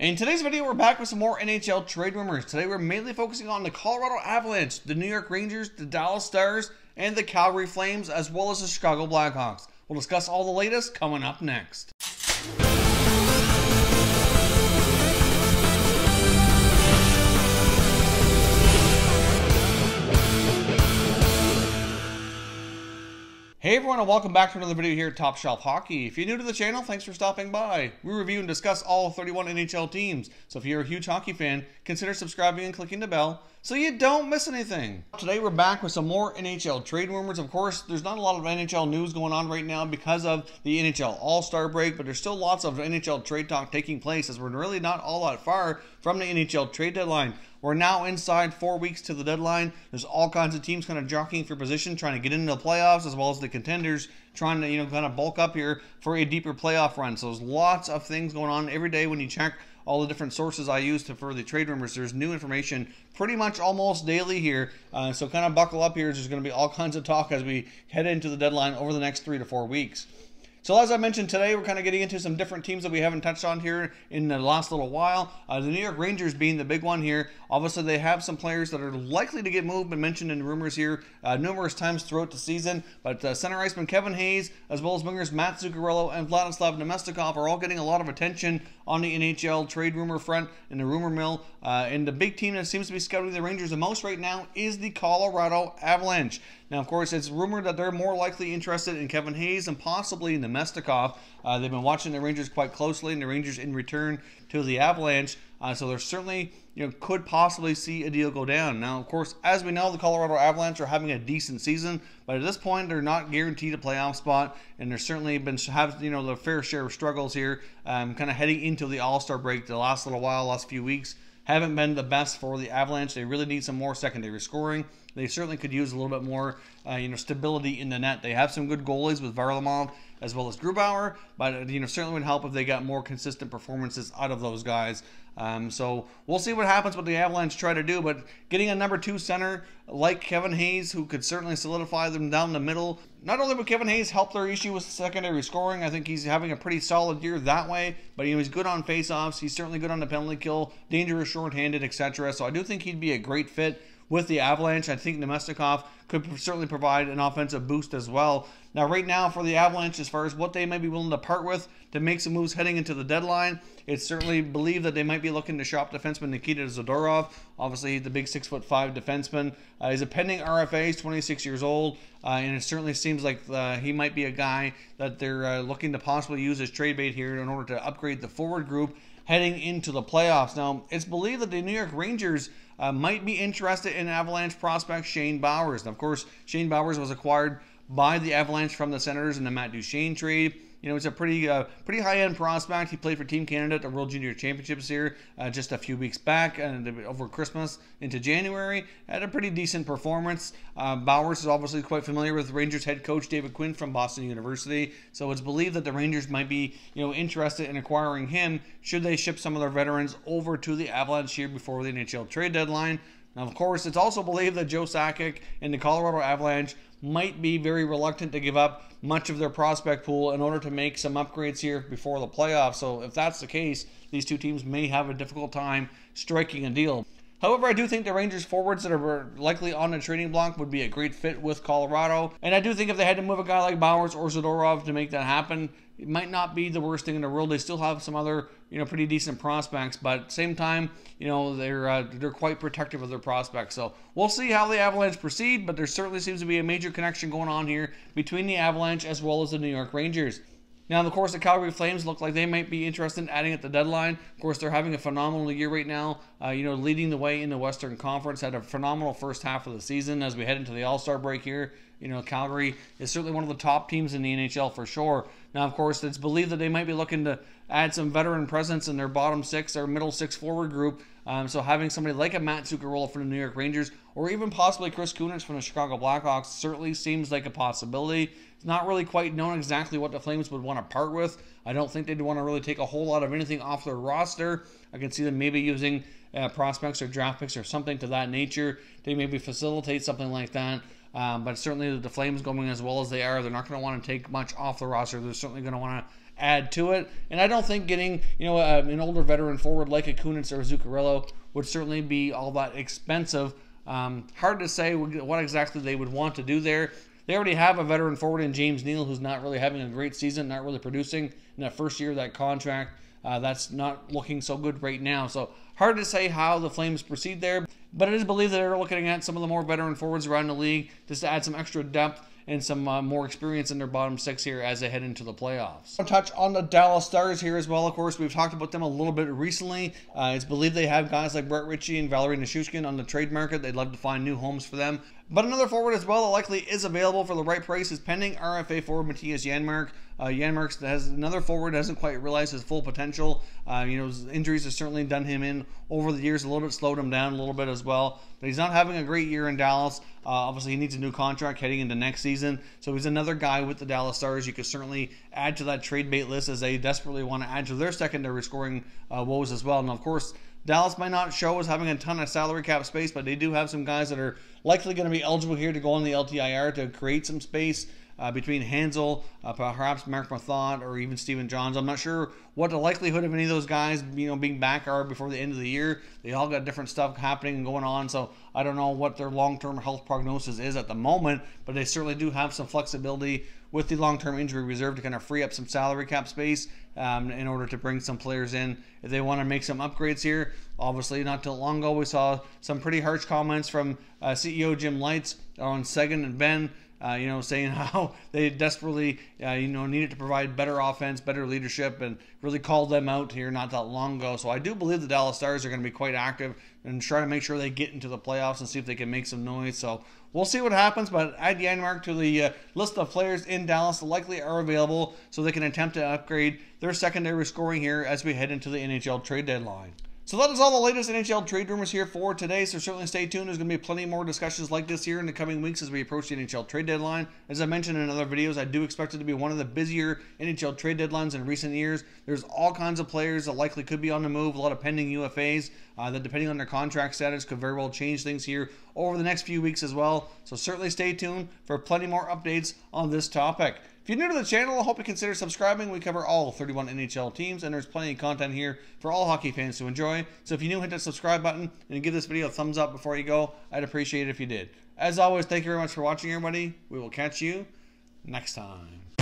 In today's video, we're back with some more NHL trade rumors. Today, we're mainly focusing on the Colorado Avalanche, the New York Rangers, the Dallas Stars, and the Calgary Flames, as well as the Chicago Blackhawks. We'll discuss all the latest coming up next. Hey everyone, and welcome back to another video here at Top Shelf Hockey. If you're new to the channel, thanks for stopping by. We review and discuss all 31 NHL teams, so if you're a huge hockey fan, consider subscribing and clicking the bell so you don't miss anything. Today we're back with some more NHL trade rumors. Of course, there's not a lot of NHL news going on right now because of the NHL All-Star break, but there's still lots of NHL trade talk taking place as we're really not all that far from the NHL trade deadline. We're now inside 4 weeks to the deadline. There's all kinds of teams kind of jockeying for position, trying to get into the playoffs, as well as the contenders trying to, kind of bulk up here for a deeper playoff run. So there's lots of things going on every day when you check all the different sources I use for the trade rumors. There's new information pretty much almost daily here. So kind of buckle up here. There's going to be all kinds of talk as we head into the deadline over the next 3 to 4 weeks. So as I mentioned today, we're kind of getting into some different teams that we haven't touched on here in the last little while. The New York Rangers being the big one here. Obviously, they have some players that are likely to get moved, been mentioned in rumors here numerous times throughout the season. But center iceman Kevin Hayes, as well as wingers Matt Zuccarello and Vladislav Namestnikov are all getting a lot of attention on the NHL trade rumor front in the rumor mill. And the big team that seems to be scouting the Rangers the most right now is the Colorado Avalanche. Now, of course, it's rumored that they're more likely interested in Kevin Hayes and possibly in Namestnikov. They've been watching the Rangers quite closely, and the Rangers in return to the Avalanche. So they're certainly, could possibly see a deal go down. Now, of course, as we know, the Colorado Avalanche are having a decent season, but at this point, they're not guaranteed a playoff spot, and there's certainly been the fair share of struggles here, kind of heading into the All-Star break. The last little while, last few weeks, haven't been the best for the Avalanche. They really need some more secondary scoring. They certainly could use a little bit more, stability in the net. They have some good goalies with Varlamov as well as Grubauer, but certainly would help if they got more consistent performances out of those guys. So we'll see what happens what the Avalanche try to do, but getting a number 2 center like Kevin Hayes, who could certainly solidify them down the middle. Not only would Kevin Hayes help their issue with secondary scoring, I think he's having a pretty solid year that way, but he's good on faceoffs. He's certainly good on the penalty kill, dangerous shorthanded, etc. So I do think he'd be a great fit with the Avalanche. I think Namestnikov could certainly provide an offensive boost as well. Now, right now for the Avalanche, as far as what they may be willing to part with to make some moves heading into the deadline, it's certainly believed that they might be looking to shop defenseman Nikita Zadorov. Obviously, the big 6'5" defenseman. He's a pending RFA. He's 26 years old, and it certainly seems like he might be a guy that they're looking to possibly use as trade bait here in order to upgrade the forward group heading into the playoffs. Now, it's believed that the New York Rangers might be interested in Avalanche prospect Shane Bowers. Now, of course, Shane Bowers was acquired by the Avalanche from the Senators in the Matt Duchene trade. It's a pretty high-end prospect. He played for Team Canada at the World Junior Championships here just a few weeks back and over Christmas into January. Had a pretty decent performance. Bowers is obviously quite familiar with Rangers head coach David Quinn from Boston University, so it's believed that the Rangers might be interested in acquiring him should they ship some of their veterans over to the Avalanche here before the NHL trade deadline. Now, of course, it's also believed that Joe Sakic and the Colorado Avalanche might be very reluctant to give up much of their prospect pool in order to make some upgrades here before the playoffs. So if that's the case, these two teams may have a difficult time striking a deal. However, I do think the Rangers forwards that are likely on the trading block would be a great fit with Colorado. And I do think if they had to move a guy like Bowers or Zadorov to make that happen, it might not be the worst thing in the world. They still have some other, pretty decent prospects, but at the same time, they're quite protective of their prospects. So we'll see how the Avalanche proceed, but there certainly seems to be a major connection going on here between the Avalanche as well as the New York Rangers. Now, of course, the Calgary Flames look like they might be interested in adding at the deadline. Of course, they're having a phenomenal year right now, leading the way in the Western Conference. Had a phenomenal first half of the season as we head into the All-Star break here. Calgary is certainly one of the top teams in the NHL for sure. Now, of course, it's believed that they might be looking to add some veteran presence in their bottom 6 or middle 6 forward group. So having somebody like a Matt Zuccarello from the New York Rangers or even possibly Chris Kunitz from the Chicago Blackhawks certainly seems like a possibility. It's not really quite known exactly what the Flames would want to part with. I don't think they'd want to really take a whole lot of anything off their roster. I can see them maybe using prospects or draft picks or something to that nature to maybe facilitate something like that. But certainly the Flames going as well as they are, they're not going to want to take much off the roster. They're certainly going to want to add to it. And I don't think getting, an older veteran forward like a Kunitz or a Zuccarello would certainly be all that expensive. Hard to say what exactly they would want to do there. They already have a veteran forward in James Neal who's not really having a great season, not really producing in that first year of that contract. That's not looking so good right now. So hard to say how the Flames proceed there. But it is believed that they're looking at some of the more veteran forwards around the league just to add some extra depth and some more experience in their bottom six here as they head into the playoffs. I'll touch on the Dallas Stars here as well. Of course, we've talked about them a little bit recently. It's believed they have guys like Brett Ritchie and Valeri Nichushkin on the trade market. They'd love to find new homes for them. But another forward as well that likely is available for the right price is pending RFA forward Matthias Janmark. Janmark has another forward, doesn't quite realize his full potential. His injuries have certainly done him in over the years, a little bit slowed him down a little bit as well. But he's not having a great year in Dallas. Obviously, he needs a new contract heading into next season. So he's another guy with the Dallas Stars you could certainly add to that trade bait list as they desperately want to add to their secondary scoring woes as well. And of course, Dallas might not show as having a ton of salary cap space, but they do have some guys that are likely going to be eligible here to go on the LTIR to create some space between Hansel, perhaps Mark Mathot, or even Stephen Johns. I'm not sure what the likelihood of any of those guys being back are before the end of the year. They all got different stuff happening and going on, so I don't know what their long-term health prognosis is at the moment, but they certainly do have some flexibility with the long-term injury reserve to kind of free up some salary cap space in order to bring some players in if they want to make some upgrades here. Obviously, not too long ago, we saw some pretty harsh comments from CEO Jim Lites on Seguin and Ben, saying how they desperately, needed to provide better offense, better leadership, and really called them out here not that long ago. So I do believe the Dallas Stars are going to be quite active and try to make sure they get into the playoffs and see if they can make some noise. So we'll see what happens, but add Janmark to the list of players in Dallas that likely are available so they can attempt to upgrade their secondary scoring here as we head into the NHL trade deadline. So that is all the latest NHL trade rumors here for today, so certainly stay tuned. There's going to be plenty more discussions like this here in the coming weeks as we approach the NHL trade deadline. As I mentioned in other videos, I do expect it to be one of the busier NHL trade deadlines in recent years. There's all kinds of players that likely could be on the move, a lot of pending UFAs that depending on their contract status could very well change things here over the next few weeks as well. So certainly stay tuned for plenty more updates on this topic. If you're new to the channel, I hope you consider subscribing. We cover all 31 NHL teams, and there's plenty of content here for all hockey fans to enjoy. So if you're new, hit that subscribe button and give this video a thumbs up before you go. I'd appreciate it if you did. As always, thank you very much for watching, everybody. We will catch you next time.